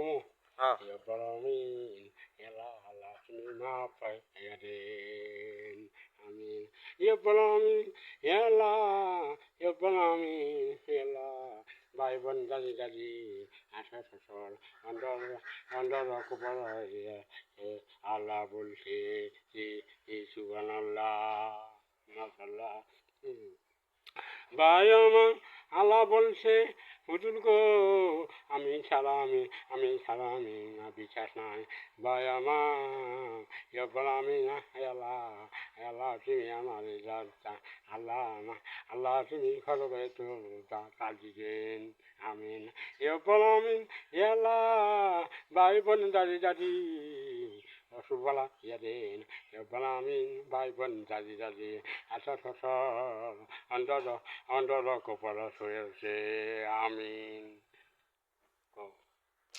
kumu. Ah. Ya balamin, ya la la sini napa ya den. Amin. Ya balamin, ya balamin, ya la. Bye bon dali dali, asal asal, andar aku pada ya, Allah boleh, subhanallah, masalah. বায়মা আল্লাহ বলছে হুজুর গো আমি সালামি না বিশ্বাস নাই বায়মা এবার আমি না এলা এলা তুমি আমার আল্লাহ আল্লাহ তুমি খরবে তো কাজি দেন আমিন এবার আমি এলা ভাই বোন দাদি দাদি অসুবলা ইয়াদেন এবার আমি ভাই বোন দাদি দাদি আসা সসর অন্তর কপাল শুয়েছে আমিন।